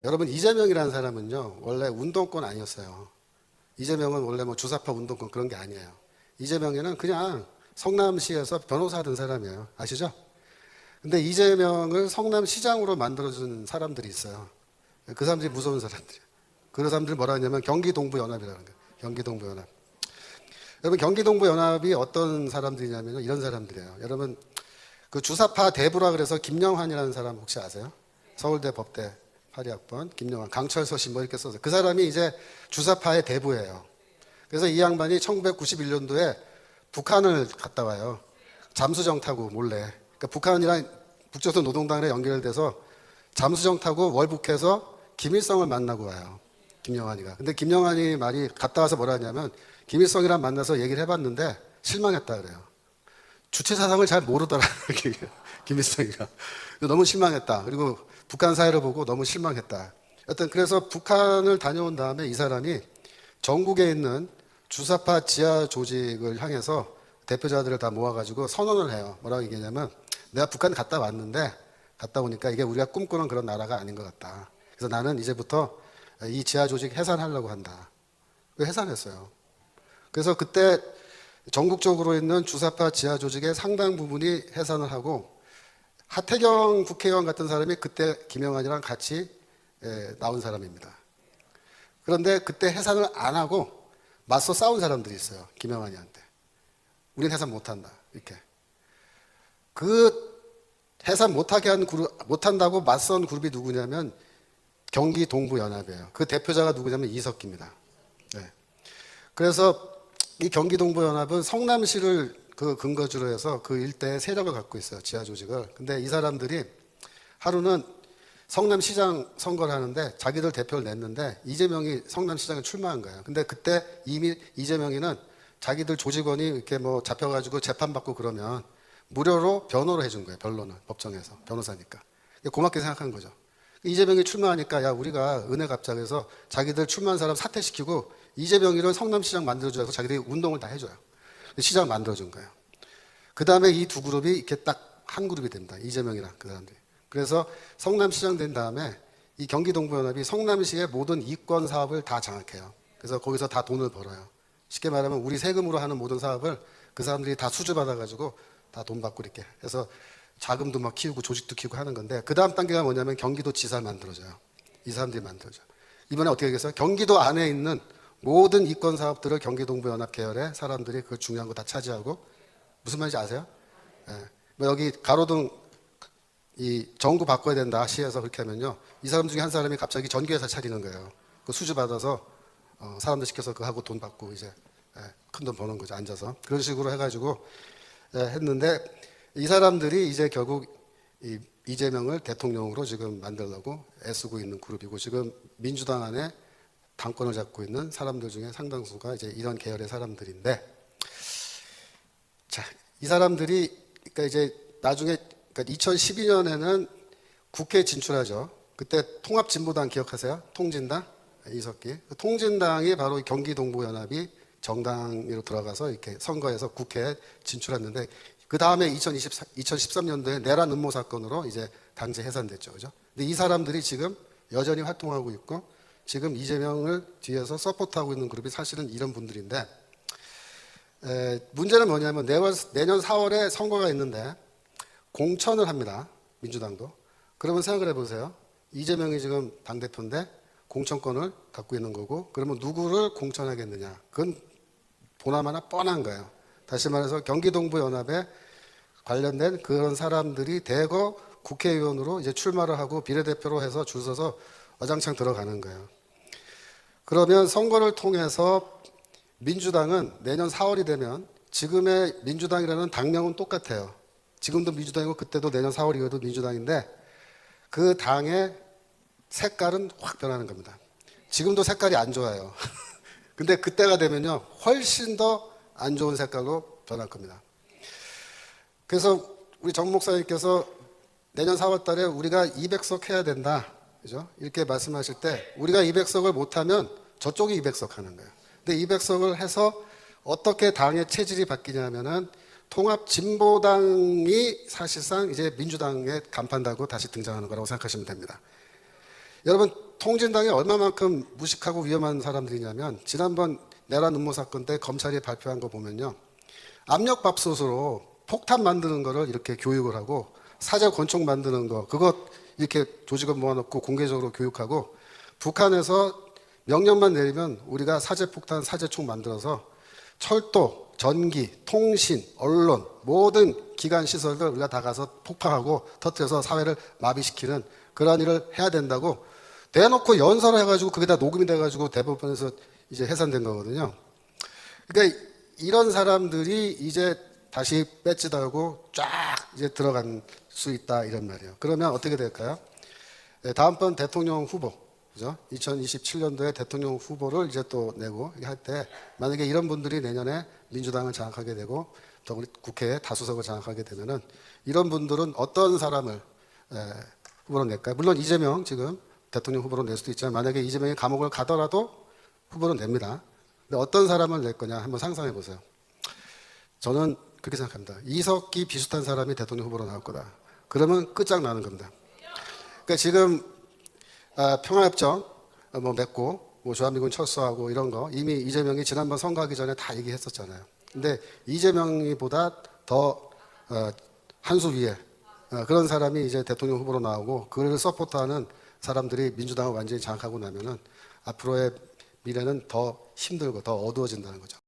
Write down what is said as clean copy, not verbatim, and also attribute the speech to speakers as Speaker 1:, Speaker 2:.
Speaker 1: 여러분, 이재명이라는 사람은요, 원래 운동권 아니었어요. 이재명은 원래 뭐 주사파 운동권 그런 게 아니에요. 이재명이는 그냥 성남시에서 변호사 하던 사람이에요. 아시죠? 근데 이재명을 성남시장으로 만들어준 사람들이 있어요. 그 사람들이 무서운 사람들이에요. 그 사람들이 뭐라 하냐면 경기동부연합이라는 거예요. 경기동부연합. 여러분, 경기동부연합이 어떤 사람들이냐면 이런 사람들이에요. 여러분, 그 주사파 대부라 그래서 김영환이라는 사람 혹시 아세요? 서울대 법대 82학번 김영환, 강철서 씨 뭐 이렇게 써서 그 사람이 이제 주사파의 대부예요. 그래서 이 양반이 1991년도에 북한을 갔다 와요. 잠수정 타고 몰래. 그러니까 북한이랑 북조선 노동당에 연결돼서 잠수정 타고 월북해서 김일성을 만나고 와요. 김영환이가. 근데 김영환이 말이 갔다 와서 뭐라 하냐면 김일성이랑 만나서 얘기를 해봤는데 실망했다 그래요. 주체 사상을 잘 모르더라. 김일성이가. 너무 실망했다. 그리고 북한 사회를 보고 너무 실망했다. 여튼 그래서 북한을 다녀온 다음에 이 사람이 전국에 있는 주사파 지하 조직을 향해서 대표자들을 다 모아가지고 선언을 해요. 뭐라고 얘기하냐면 내가 북한 갔다 왔는데 갔다 오니까 이게 우리가 꿈꾸는 그런 나라가 아닌 것 같다. 그래서 나는 이제부터 이 지하 조직 해산하려고 한다. 해산했어요. 그래서 그때 전국적으로 있는 주사파 지하 조직의 상당 부분이 해산을 하고 하태경 국회의원 같은 사람이 그때 김영환이랑 같이 나온 사람입니다. 그런데 그때 해산을 안 하고 맞서 싸운 사람들이 있어요. 김영환이한테. 우린 해산 못한다. 이렇게. 그 해산 못하게 한 그룹, 못한다고 맞선 그룹이 누구냐면 경기 동부연합이에요. 그 대표자가 누구냐면 이석기입니다. 네. 그래서 이 경기 동부연합은 성남시를 그 근거지로 해서 그 일대에 세력을 갖고 있어요. 지하 조직을. 근데 이 사람들이 하루는 성남시장 선거를 하는데 자기들 대표를 냈는데 이재명이 성남시장에 출마한 거예요. 근데 그때 이미 이재명이는 자기들 조직원이 이렇게 뭐 잡혀가지고 재판받고 그러면 무료로 변호를 해준 거예요. 변론을 법정에서 변호사니까. 고맙게 생각한 거죠. 이재명이 출마하니까 야 우리가 은혜갑작해서 자기들 출마한 사람 사퇴시키고 이재명이를 성남시장 만들어줘서 자기들이 운동을 다 해줘요. 시장 만들어준 거예요. 그 다음에 이 두 그룹이 이렇게 딱 한 그룹이 됩니다. 이재명이랑 그 사람들이. 그래서 성남시장 된 다음에 이 경기동부연합이 성남시의 모든 이권 사업을 다 장악해요. 그래서 거기서 다 돈을 벌어요. 쉽게 말하면 우리 세금으로 하는 모든 사업을 그 사람들이 다 수주받아가지고 다 돈 받고 이렇게 해서 자금도 막 키우고 조직도 키우고 하는 건데 그 다음 단계가 뭐냐면 경기도지사 만들어져요. 이 사람들이 만들어져요. 이번에 어떻게 되겠어요? 경기도 안에 있는 모든 이권 사업들을 경기동부연합 계열의 사람들이 그 중요한 거 다 차지하고 무슨 말인지 아세요? 예. 뭐 여기 가로등 이 전구 바꿔야 된다 시에서 그렇게 하면요 이 사람 중에 한 사람이 갑자기 전기회사 차리는 거예요. 그 수주 받아서 사람들 시켜서 그 하고 돈 받고 이제 큰 돈 버는 거죠. 앉아서 그런 식으로 해가지고 했는데 이 사람들이 이제 결국 이재명을 대통령으로 지금 만들려고 애쓰고 있는 그룹이고 지금 민주당 안에 당권을 잡고 있는 사람들 중에 상당수가 이제 이런 계열의 사람들인데, 자, 이 사람들이 그러니까 이제 나중에 그러니까 2012년에는 국회에 진출하죠. 그때 통합진보당 기억하세요? 통진당 이석기. 통진당이 바로 경기동부연합이 정당으로 들어가서 이렇게 선거에서 국회에 진출했는데 그 다음에 2013년도에 내란 음모 사건으로 이제 강제 해산됐죠, 그죠? 근데 이 사람들이 지금 여전히 활동하고 있고. 지금 이재명을 뒤에서 서포트하고 있는 그룹이 사실은 이런 분들인데 문제는 뭐냐면 내년 4월에 선거가 있는데 공천을 합니다. 민주당도. 그러면 생각을 해보세요. 이재명이 지금 당대표인데 공천권을 갖고 있는 거고 그러면 누구를 공천하겠느냐. 그건 보나마나 뻔한 거예요. 다시 말해서 경기동부연합에 관련된 그런 사람들이 대거 국회의원으로 이제 출마를 하고 비례대표로 해서 줄 서서 와장창 들어가는 거예요. 그러면 선거를 통해서 민주당은 내년 4월이 되면 지금의 민주당이라는 당명은 똑같아요. 지금도 민주당이고 그때도 내년 4월이어도 민주당인데 그 당의 색깔은 확 변하는 겁니다. 지금도 색깔이 안 좋아요. 근데 그때가 되면요 훨씬 더 안 좋은 색깔로 변할 겁니다. 그래서 우리 정 목사님께서 내년 4월 달에 우리가 200석 해야 된다. 그죠? 이렇게 말씀하실 때 우리가 200석을 못하면 저쪽이 200석 하는 거예요. 근데 200석을 해서 어떻게 당의 체질이 바뀌냐면은 통합진보당이 사실상 이제 민주당의 간판 달고 다시 등장하는 거라고 생각하시면 됩니다. 여러분 통진당이 얼마만큼 무식하고 위험한 사람들이냐면 지난번 내란 음모 사건 때 검찰이 발표한 거 보면요. 압력밥솥으로 폭탄 만드는 거를 이렇게 교육을 하고 사제 권총 만드는 거 그것 이렇게 조직을 모아놓고 공개적으로 교육하고 북한에서 명령만 내리면 우리가 사제폭탄, 사제총 만들어서 철도, 전기, 통신, 언론 모든 기관 시설들 우리가 다 가서 폭파하고 터뜨려서 사회를 마비시키는 그런 일을 해야 된다고 대놓고 연설을 해가지고 그게 다 녹음이 돼가지고 대법원에서 이제 해산된 거거든요. 그러니까 이런 사람들이 이제 다시 배지 달고 쫙 이제 들어갈 수 있다 이런 말이에요. 그러면 어떻게 될까요? 네, 다음번 대통령 후보, 그죠? 2027년도에 대통령 후보를 이제 또 내고 할 때 만약에 이런 분들이 내년에 민주당을 장악하게 되고 또 우리 국회에 다수석을 장악하게 되면은 이런 분들은 어떤 사람을 후보로 낼까요? 물론 이재명 지금 대통령 후보로 낼 수도 있지만 만약에 이재명이 감옥을 가더라도 후보로 냅니다. 근데 어떤 사람을 낼 거냐 한번 상상해 보세요. 저는 그렇게 생각합니다. 이석기 비슷한 사람이 대통령 후보로 나올 거다. 그러면 끝장나는 겁니다. 그러니까 지금 평화협정 뭐 맺고 뭐 주한미군 철수하고 이런 거 이미 이재명이 지난번 선거하기 전에 다 얘기했었잖아요. 근데 이재명이보다 더 한 수 위에 그런 사람이 이제 대통령 후보로 나오고 그를 서포트하는 사람들이 민주당을 완전히 장악하고 나면은 앞으로의 미래는 더 힘들고 더 어두워진다는 거죠.